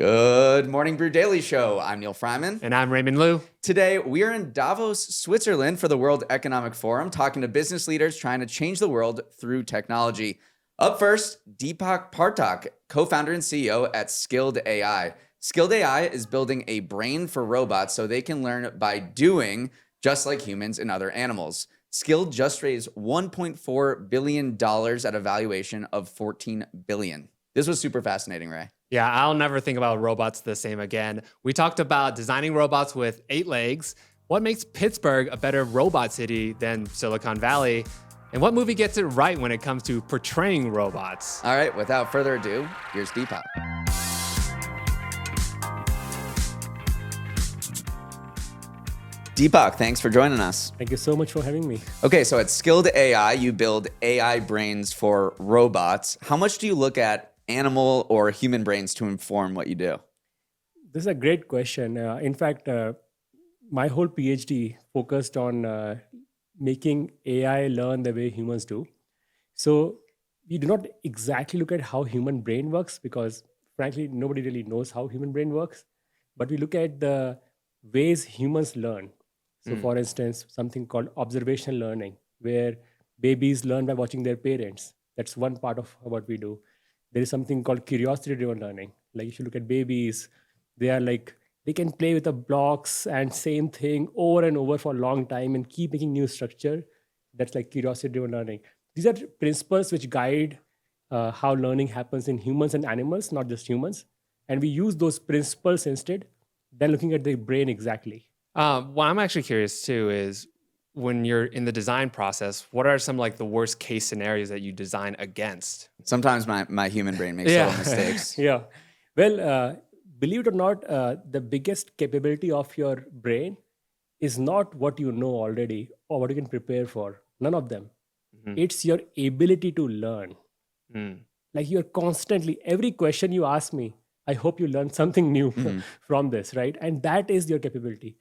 Good morning, Brew Daily Show. I'm Neal Fryman. And I'm Raymond Liu. Today, we are in Davos, Switzerland for the World Economic Forum, talking to business leaders trying to change the world through technology. Up first, Deepak Pathak, co-founder and CEO at Skild AI. Skild AI is building a brain for robots so they can learn by doing, just like humans and other animals. Skild just raised $1.4 billion at a valuation of $14 billion. This was super fascinating, Ray. Yeah, I'll never think about robots the same again. We talked about designing robots with 8 legs, what makes Pittsburgh a better robot city than Silicon Valley, and what movie gets it right when it comes to portraying robots. All right, without further ado, here's Deepak. Deepak, thanks for joining us. Thank you so much for having me. Okay, so at Skild AI, you build AI brains for robots. How much do you look at animal or human brains to inform what you do? This is a great question. In fact, my whole PhD focused on making AI learn the way humans do. So we do not exactly look at how human brain works because frankly, nobody really knows how human brain works. But we look at the ways humans learn. So for instance, something called observational learning, where babies learn by watching their parents. That's one part of what we do. There is something called curiosity-driven learning. Like if you look at babies, they can play with the blocks and same thing over and over for a long time and keep making new structure. That's like curiosity-driven learning. These are principles which guide how learning happens in humans and animals, not just humans. And we use those principles instead than looking at the brain exactly. What I'm actually curious too is when you're in the design process, what are some like the worst case scenarios that you design against? Sometimes my human brain makes little mistakes. Yeah. Well, believe it or not, the biggest capability of your brain is not what you know already or what you can prepare for. None of them. Mm-hmm. It's your ability to learn. Like you're constantly, every question you ask me, I hope you learn something new from this, right? And that is your capability.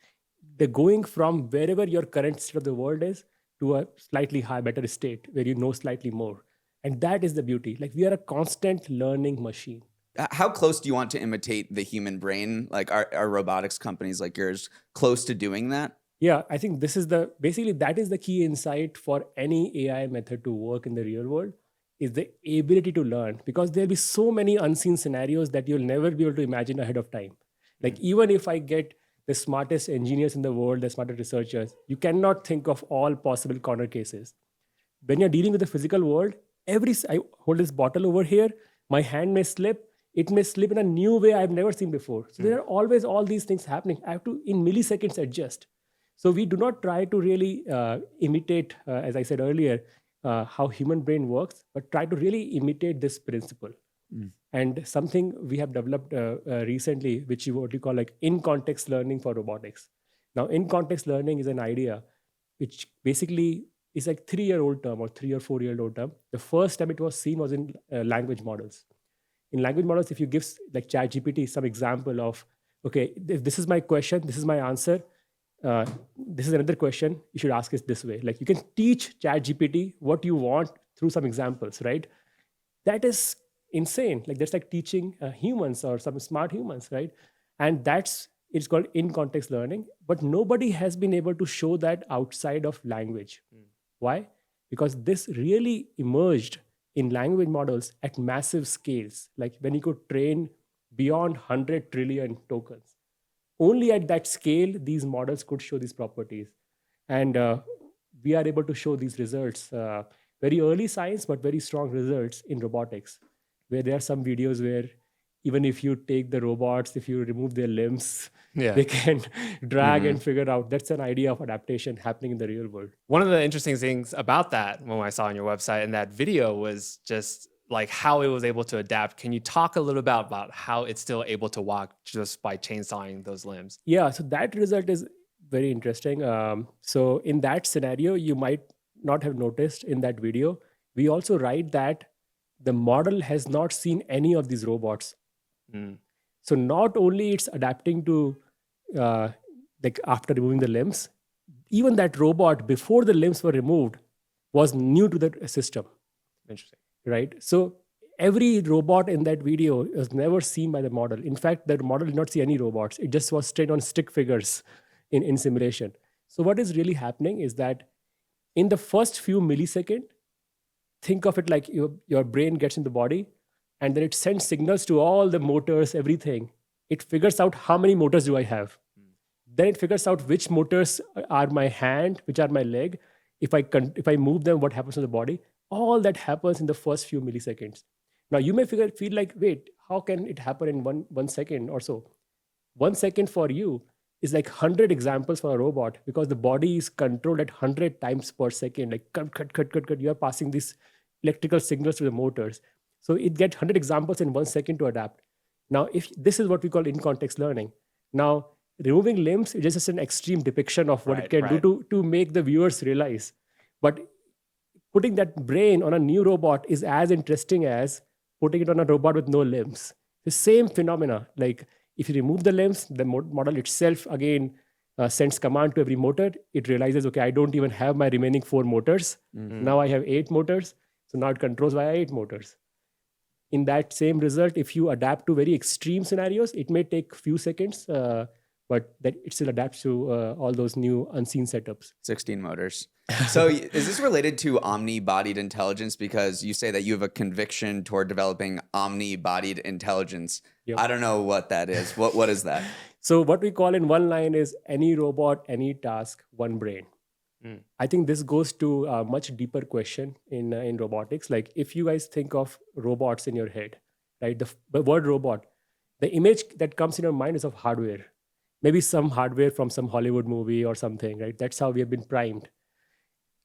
They're going from wherever your current state of the world is to a slightly higher, better state where you know slightly more. And that is the beauty. Like we are a constant learning machine. How close do you want to imitate the human brain? Like are robotics companies like yours close to doing that? Yeah, I think that is the key insight for any AI method to work in the real world is the ability to learn, because there'll be so many unseen scenarios that you'll never be able to imagine ahead of time. Like even if I get the smartest engineers in the world, the smartest researchers, you cannot think of all possible corner cases. When you're dealing with the physical world, I hold this bottle over here, my hand may slip, it may slip in a new way I've never seen before. So there are always all these things happening. I have to, in milliseconds, adjust. So we do not try to really imitate, as I said earlier, how human brain works, but try to really imitate this principle. And something we have developed recently, which you what you call like in-context learning for robotics. Now, in-context learning is an idea which basically is like 3-year-old term or 3 or 4-year-old term. The first time it was seen was in language models. In language models, if you give like ChatGPT some example of, okay, if this is my question, this is my answer, this is another question, you should ask it this way. Like you can teach ChatGPT what you want through some examples, right? That is insane. Like that's like teaching humans or some smart humans, right? And it's called in-context learning, but nobody has been able to show that outside of language. Why? Because this really emerged in language models at massive scales, like when you could train beyond 100 trillion tokens. Only at that scale, these models could show these properties. And we are able to show these results, very early science, but very strong results in robotics, where there are some videos where even if you take the robots, if you remove their limbs, they can drag and figure out. That's an idea of adaptation happening in the real world. One of the interesting things about that, when I saw on your website and that video, was just like how it was able to adapt. Can you talk a little bit about how it's still able to walk just by chainsawing those limbs? Yeah, so that result is very interesting. So in that scenario, you might not have noticed in that video, we also write that the model has not seen any of these robots. So not only it's adapting to like after removing the limbs, even that robot before the limbs were removed was new to the system. Interesting. Right? So every robot in that video was never seen by the model. In fact, the model did not see any robots. It just was trained on stick figures in simulation. So what is really happening is that in the first few milliseconds, think of it like your brain gets in the body and then it sends signals to all the motors, everything. It figures out how many motors do I have. Then it figures out which motors are my hand, which are my leg. If I move them, what happens to the body? All that happens in the first few milliseconds. Now you may feel like, wait, how can it happen in one second or so? 1 second for you is like 100 examples for a robot because the body is controlled at 100 times per second. Like cut. You are passing these electrical signals to the motors. So it gets 100 examples in 1 second to adapt. Now, if this is what we call in-context learning. Now, removing limbs is just an extreme depiction of what it can do to make the viewers realize. But putting that brain on a new robot is as interesting as putting it on a robot with no limbs. The same phenomena, like if you remove the limbs, the model itself again sends command to every motor. It realizes, okay, I don't even have my remaining 4 motors. Now I have 8 motors. So now it controls via 8 motors. In that same result, if you adapt to very extreme scenarios, it may take few seconds, but that it still adapts to all those new unseen setups. 16 motors. So is this related to omni-bodied intelligence? Because you say that you have a conviction toward developing omni-bodied intelligence. Yep. I don't know what that is. What is that? So what we call in one line is any robot, any task, one brain. I think this goes to a much deeper question in robotics. Like if you guys think of robots in your head, right? The word robot, the image that comes in your mind is of hardware. Maybe some hardware from some Hollywood movie or something, right? That's how we have been primed.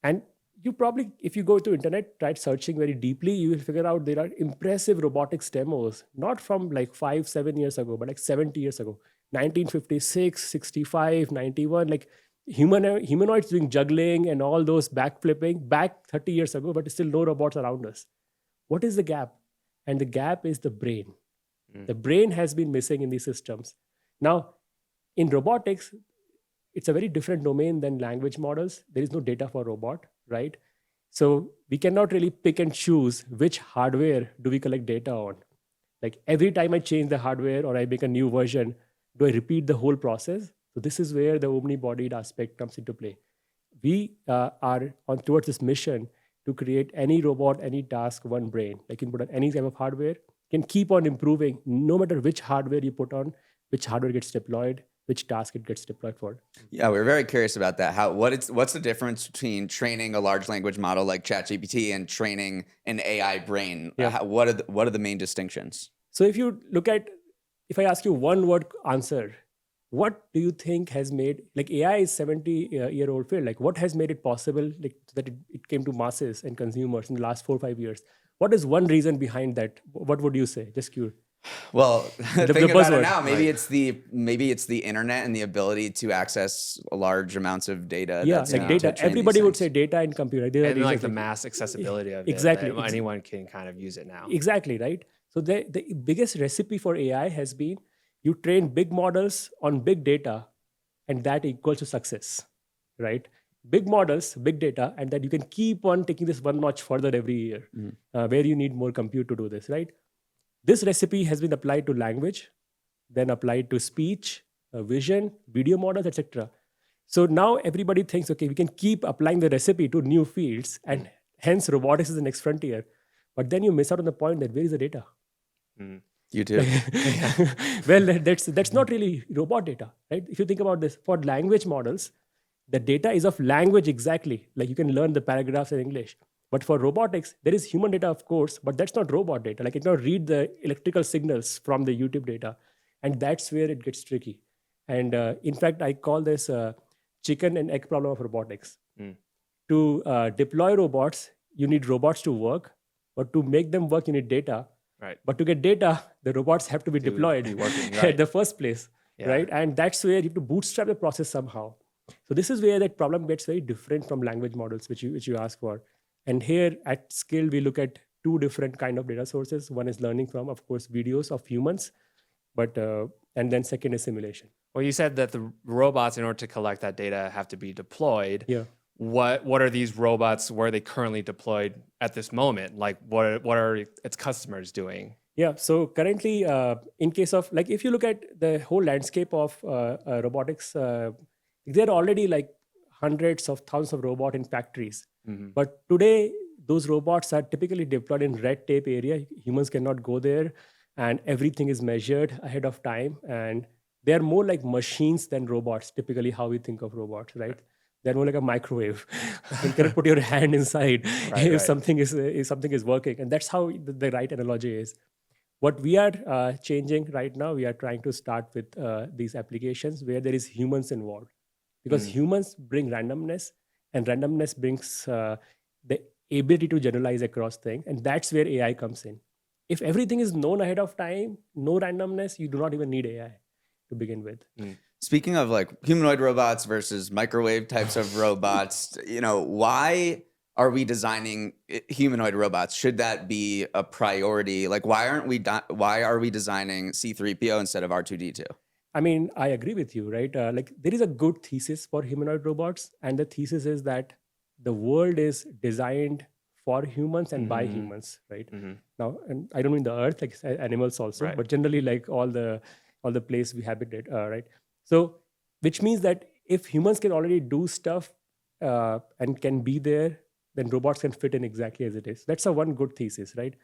And you probably, if you go to internet, try searching very deeply, you will figure out there are impressive robotics demos, not from like 5-7 years ago, but like 70 years ago, 1956, 65, 91, like humanoids doing juggling and all those backflipping back 30 years ago, but still no robots around us. What is the gap? And the gap is the brain. The brain has been missing in these systems. Now, in robotics, it's a very different domain than language models. There is no data for robot, right? So we cannot really pick and choose which hardware do we collect data on. Like every time I change the hardware or I make a new version, do I repeat the whole process? So this is where the omni-bodied aspect comes into play. We are on towards this mission to create any robot, any task, one brain. Like you can put on any type of hardware, can keep on improving no matter which hardware you put on, which hardware gets deployed, which task it gets deployed for. Yeah, we're very curious about that. What's the difference between training a large language model like ChatGPT and training an AI brain? Yeah. What are the main distinctions? So if you look at, if I ask you one word answer, what do you think has made, like AI is 70-year-old field, like what has made it possible like that it came to masses and consumers in the last 4 or 5 years? What is one reason behind that? What would you say? Just curious. Well, think about buzzword, it now. Maybe right. it's the internet and the ability to access large amounts of data. Yeah, that's like needed to data. train Everybody these would things. say data and computer. These are And like reasons the like- mass accessibility of Exactly. it. That anyone can kind of use it now. Exactly, right? So the biggest recipe for AI has been you train big models on big data and that equals to success, right? Big models, big data, and that you can keep on taking this one notch further every year, where you need more compute to do this, right? This recipe has been applied to language, then applied to speech, vision, video models, etc. So now everybody thinks, okay, we can keep applying the recipe to new fields, and hence robotics is the next frontier. But then you miss out on the point that where is the data? You too. Well, that's not really robot data, right? If you think about this, for language models, the data is of language exactly. Like you can learn the paragraphs in English. But for robotics, there is human data, of course, but that's not robot data. Like it cannot read the electrical signals from the YouTube data. And that's where it gets tricky. And in fact, I call this chicken and egg problem of robotics. To deploy robots, you need robots to work. But to make them work, you need data. Right. But to get data, the robots have to be deployed working, at the first place, Yeah. right? And that's where you have to bootstrap the process somehow. So this is where that problem gets very different from language models, which you ask for. And here at Skild, we look at 2 different kind of data sources. One is learning from, of course, videos of humans, but and then second is simulation. Well, you said that the robots, in order to collect that data, have to be deployed. Yeah. what are these robots? Where are they currently deployed at this moment? Like what are its customers doing? Yeah. So currently, in case of like, if you look at the whole landscape of robotics, there are already like hundreds of thousands of robots in factories. Mhm. But today, those robots are typically deployed in red tape area. Humans cannot go there, and everything is measured ahead of time. And they are more like machines than robots. Typically, how we think of robots, right? They're more like a microwave. You cannot put your hand inside Right, if right. something is working, and that's how the right analogy is. What we are changing right now, we are trying to start with these applications where there is humans involved, because humans bring randomness, and randomness brings the ability to generalize across things, and that's where AI comes in. If everything is known ahead of time, no randomness, you do not even need AI to begin with. Speaking of like humanoid robots versus microwave types of robots, why are we designing humanoid robots? Should that be a priority? Like, why are we designing C3PO instead of R2D2? I mean, I agree with you, right? Like, there is a good thesis for humanoid robots, and the thesis is that the world is designed for humans and by humans, right? Now, and I don't mean the Earth, like animals also, Right. but generally like all the place we habitate, right? So, which means that if humans can already do stuff and can be there, then robots can fit in exactly as it is. That's a one good thesis, right?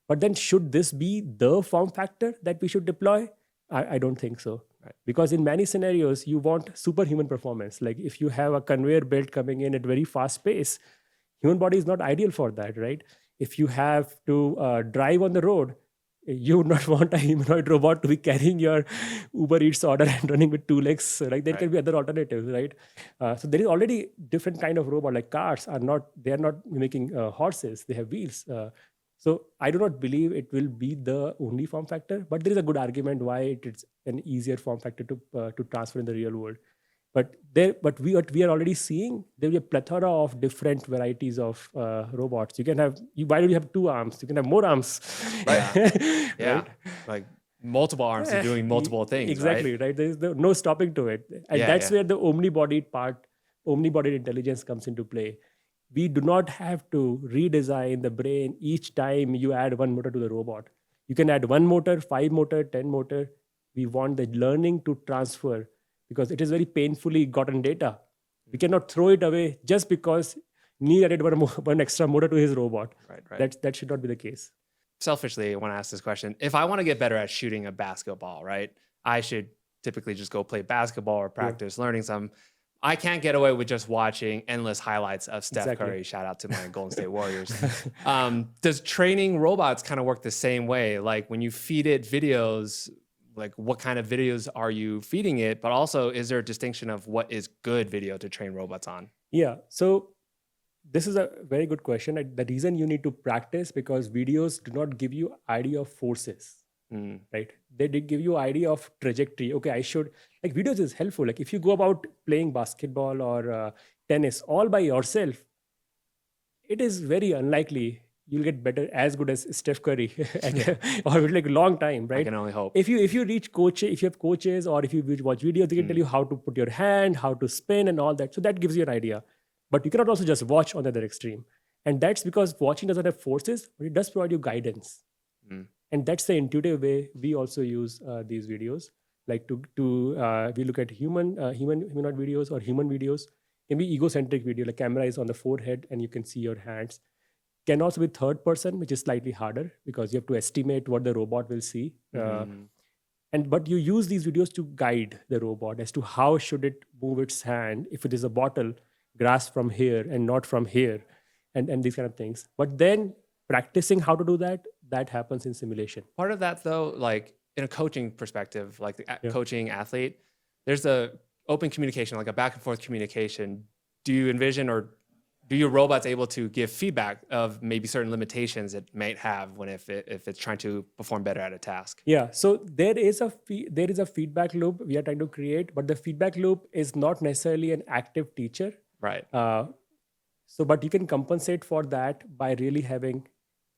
But then, should this be the form factor that we should deploy? I don't think so. Right. Because in many scenarios, you want superhuman performance. Like if you have a conveyor belt coming in at very fast pace, human body is not ideal for that, right? If you have to drive on the road, you would not want a humanoid robot to be carrying your Uber Eats order and running with two legs. Like there can be other alternatives, right? So there is already different kind of robot. Like cars are not, they are not mimicking horses. They have wheels. So I do not believe it will be the only form factor, but there is a good argument why it is an easier form factor to transfer in the real world. But what we are already seeing, there will be a plethora of different varieties of robots. You can have, why do you have two arms? You can have more arms. Yeah. Right? Like multiple arms and doing multiple things. Exactly, right? There is no stopping to it. And Yeah, that's yeah. where the omni-bodied intelligence comes into play. We do not have to redesign the brain each time you add one motor to the robot. You can add one motor, 5 motor, 10 motor. We want the learning to transfer because it is very painfully gotten data. We cannot throw it away just because Neal added one extra motor to his robot. Right. That should not be the case. Selfishly, I want to ask this question. If I want to get better at shooting a basketball, right, I should typically just go play basketball or practice learning some. I can't get away with just watching endless highlights of Steph Curry. Shout out to my Golden State Warriors. Does training robots kind of work the same way? Like when you feed it videos, like what kind of videos are you feeding it? But also, is there a distinction of what is good video to train robots on? Yeah. So this is a very good question. The reason you need to practice because videos do not give you idea of forces, right? They did give you idea of trajectory. Okay, I should, like videos is helpful. Like if you go about playing basketball or tennis all by yourself, it is very unlikely you'll get better as good as Steph Curry or like a long time, right? I can only hope. If you reach coach, if you have coaches or if you watch videos, they can tell you how to put your hand, how to spin and all that. So that gives you an idea. But you cannot also just watch on the other extreme. And that's because watching doesn't have forces, but it does provide you guidance. And that's the intuitive way we also use these videos. Like we look at humanoid videos or human videos. Can be egocentric video, like camera is on the forehead and you can see your hands. Can also be third person, which is slightly harder because you have to estimate what the robot will see. But you use these videos to guide the robot as to how should it move its hand if it is a bottle, grasp from here and not from here, and these kind of things. But then practicing how to do that happens in simulation. Part of that though, like in a coaching perspective, like the coaching athlete, there's a open communication, like a back and forth communication. Do you envision or do your robots able to give feedback of maybe certain limitations it might have when if it's trying to perform better at a task? Yeah, so there is a feedback loop we are trying to create, but the feedback loop is not necessarily an active teacher. Right. But you can compensate for that by really having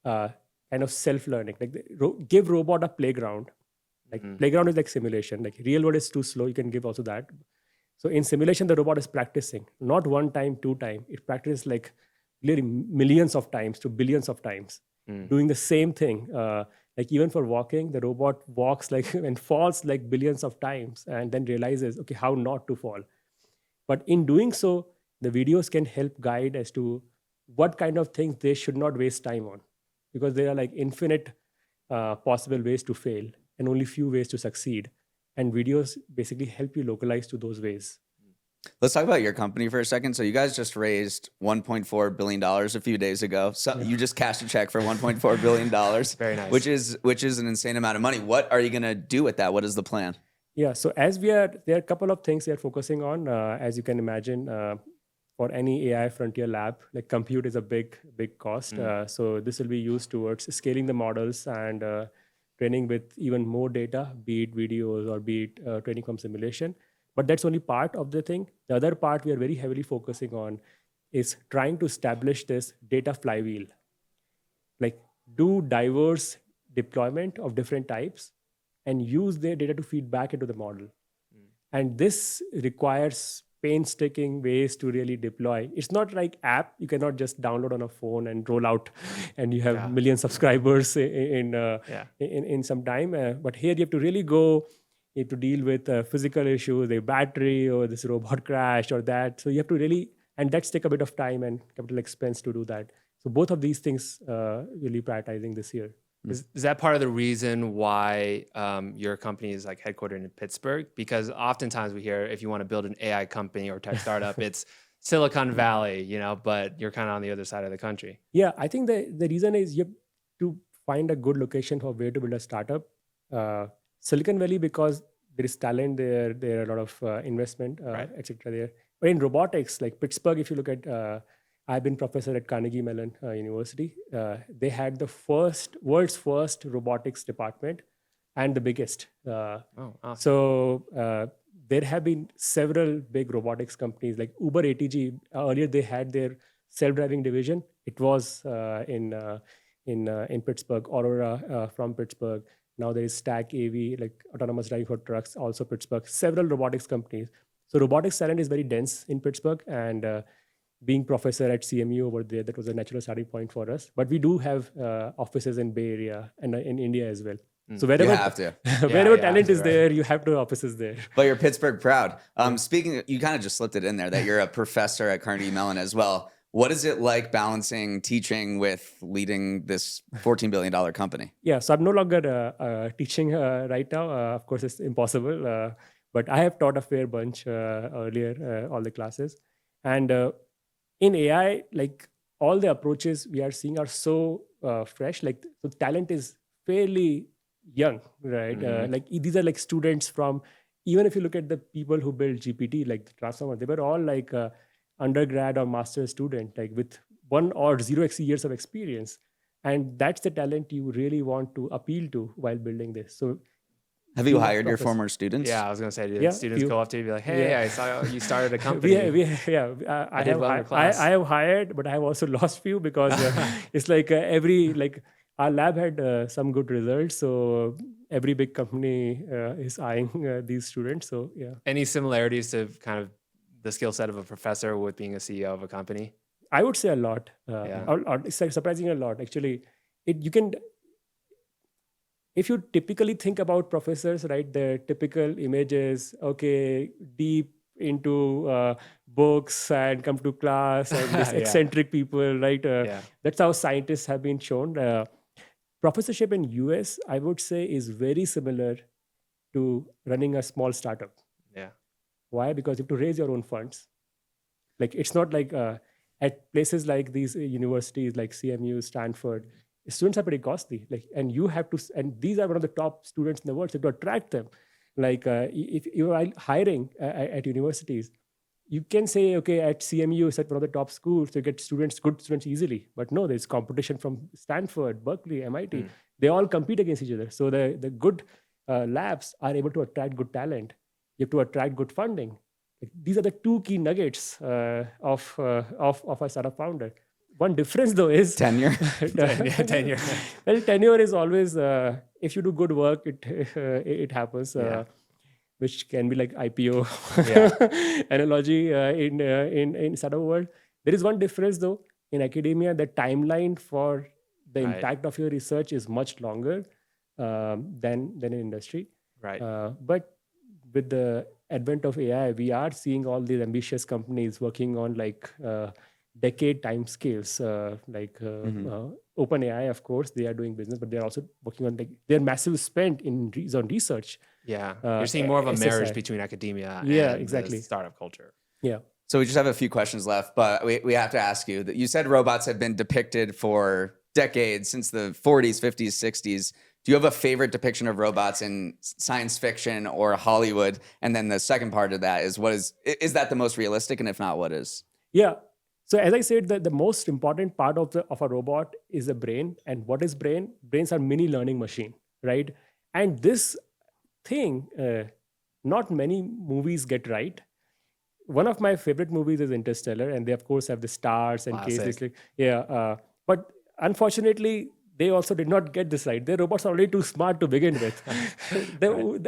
kind of self-learning. Like give robot a playground. Like playground is like simulation. Like real world is too slow. You can give also that. So in simulation, the robot is practicing, not one time, two time. It practices like literally millions of times to billions of times, doing the same thing. Like even for walking, the robot walks like and falls like billions of times, and then realizes, okay, how not to fall. But in doing so, the videos can help guide as to what kind of things they should not waste time on, because there are like infinite possible ways to fail and only few ways to succeed. And videos basically help you localize to those ways. Let's talk about your company for a second. So you guys just raised $1.4 billion a few days ago. So you just cashed a check for $1.4 billion, Very nice. which is an insane amount of money. What are you going to do with that? What is the plan? Yeah, so there are a couple of things we are focusing on. As you can imagine, for any AI frontier lab, like compute is a big cost. So this will be used towards scaling the models and training with even more data, be it videos or be it training from simulation. But that's only part of the thing. The other part we are very heavily focusing on is trying to establish this data flywheel. Like do diverse deployment of different types and use their data to feed back into the model. And this requires painstaking ways to really deploy. It's not like app you cannot just download on a phone and roll out, and you have million subscribers in some time. But here you have to really go. You have to deal with physical issues, the battery or this robot crash or that. So you have to really, and that's take a bit of time and capital expense to do that. So both of these things really prioritizing this year. Is that part of the reason why your company is like headquartered in Pittsburgh? Because oftentimes we hear if you want to build an AI company or tech startup, it's Silicon Valley, but you're kind of on the other side of the country. Yeah, I think the reason is you have to find a good location for where to build a startup. Silicon Valley, because there is talent there, there are a lot of investment, etc. there. But in robotics, like Pittsburgh, if you look at, I've been professor at Carnegie Mellon University. They had the world's first robotics department and the biggest. Awesome. So there have been several big robotics companies like Uber ATG. Earlier, they had their self-driving division. It was in Pittsburgh. Aurora from Pittsburgh. Now there is Stack AV, like autonomous driving for trucks, also Pittsburgh. Several robotics companies. So robotics talent is very dense in Pittsburgh, and being professor at CMU over there, that was a natural starting point for us. But we do have offices in Bay Area and in India as well. So wherever, you have to. wherever talent is there, you have to have offices there. But you're Pittsburgh proud. Speaking, you kind of just slipped it in there that you're a professor at Carnegie Mellon as well. What is it like balancing teaching with leading this $14 billion company? Yeah, so I'm no longer teaching right now. Of course, it's impossible. But I have taught a fair bunch earlier, all the classes. And in AI, like all the approaches we are seeing are so fresh. Like the talent is fairly young, right? Like these are like students from, even if you look at the people who built GPT, like the Transformer, they were all like undergrad or master's student, like with 1 or 0x years of experience. And that's the talent you really want to appeal to while building this. So have you hired your former students? Yeah, I was going to say, did students go up to you and be like, hey, I saw you started a company. I have hired, but I have also lost few because it's like our lab had some good results. So every big company is eyeing these students. So yeah. Any similarities to kind of the skill set of a professor with being a CEO of a company? I would say a lot. It's like surprising a lot. Actually, you can, if you typically think about professors, right, the typical images, okay, deep into books and come to class and this eccentric people, right? That's how scientists have been shown. Professorship in US, I would say, is very similar to running a small startup. Yeah. Why? Because you have to raise your own funds. Like it's not like at places like these universities like CMU, Stanford, students are pretty costly. Like, and you have to, and these are one of the top students in the world, so to attract them. Like if you are hiring at universities, you can say, okay, at CMU, it's at one of the top schools to get good students easily. But no, there's competition from Stanford, Berkeley, MIT. They all compete against each other. So the good labs are able to attract good talent. You have to attract good funding. These are the two key nuggets of a startup founder. One difference though is tenure. Tenure. Well, tenure is always if you do good work, it happens. which can be like IPO Yeah. analogy in startup world. There is one difference though. In academia, the timeline for the Right. impact of your research is much longer than in industry. Right. But with the advent of AI, we are seeing all these ambitious companies working on like decade time scales. OpenAI, of course, they are doing business, but they're also working on like their massive spend on research. Yeah. You're seeing more of a marriage SSI. between academia Yeah, and exactly. the startup culture. Yeah. So we just have a few questions left, but we have to ask you that you said robots have been depicted for decades, since the 40s, 50s, 60s. Do you have a favorite depiction of robots in science fiction or Hollywood? And then the second part of that is, is that the most realistic? And if not, what is? Yeah. So as I said, the most important part of a robot is the brain. And what is brain? Brains are mini learning machine, right? And this thing, not many movies get right. One of my favorite movies is Interstellar, and they of course have the stars and cases. Classic. But unfortunately, they also did not get this right. Their robots are already too smart to begin with.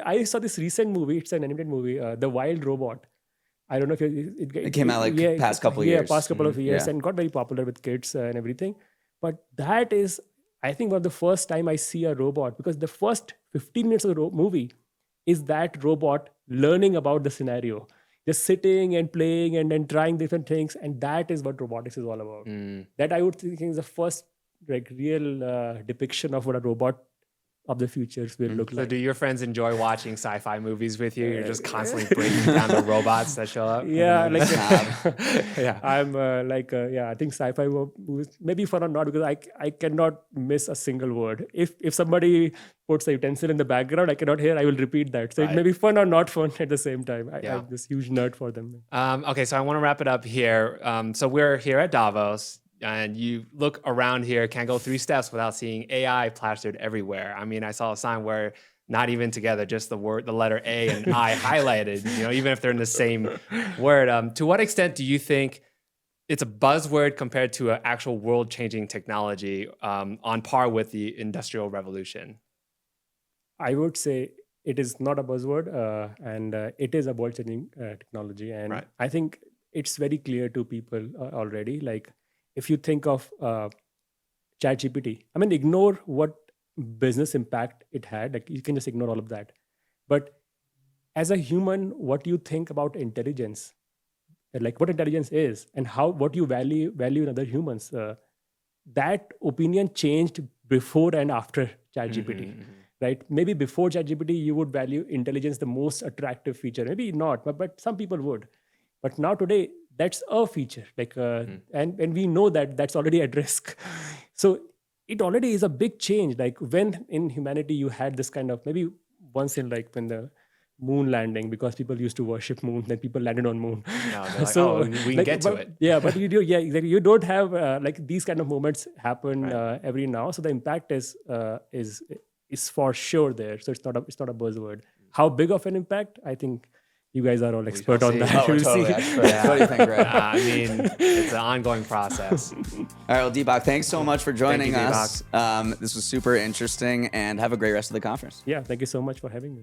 I saw this recent movie. It's an animated movie, The Wild Robot. I don't know if It came out like past couple years. Yeah, past couple of years, Yeah. and got very popular with kids and everything. But that is, I think, one of the first time I see a robot, because the first 15 minutes of the movie is that robot learning about the scenario, just sitting and playing and then trying different things, and that is what robotics is all about. That I would think is the first like real depiction of what a robot of the futures will look So like. do your friends enjoy watching sci-fi movies with you? You're just constantly breaking down the robots that show up? Yeah, like Yeah. I'm I think sci-fi movies maybe fun or not, because I cannot miss a single word. If somebody puts a utensil in the background I cannot hear, I will repeat that. So Right. it may be fun or not fun at the same time. Yeah. I'm this huge nerd for them. Okay, so I want to wrap it up here. So we're here at Davos, and you look around here, can't go 3 steps without seeing AI plastered everywhere. I mean, I saw a sign where not even together, just the letter A and I highlighted, even if they're in the same word. To what extent do you think it's a buzzword compared to an actual world-changing technology on par with the Industrial Revolution? I would say it is not a buzzword, and it is a world-changing technology. And Right. I think it's very clear to people already. Like, if you think of ChatGPT, I mean, ignore what business impact it had. Like, you can just ignore all of that. But as a human, what do you think about intelligence? Like, what intelligence is, and what you value in other humans? That opinion changed before and after ChatGPT. Right? Maybe before ChatGPT, you would value intelligence the most attractive feature. Maybe not, but some people would. But now today, that's a feature. Like, and we know that that's already at risk. So it already is a big change. Like, when in humanity you had this kind of, maybe once in like when the moon landing, because people used to worship moon, then people landed on moon. No, they're like, oh, we can get to it. Yeah, but you do. Yeah, exactly. You don't have like these kind of moments happen every now. So the impact is for sure there. So it's not a buzzword. How big of an impact? I think you guys are all expert on that. Oh, we're We'll totally see. expert. What do you think, Ray? I mean, it's an ongoing process. All right, well, Deepak, thanks so much for joining you, us. This was super interesting, and have a great rest of the conference. Yeah, thank you so much for having me.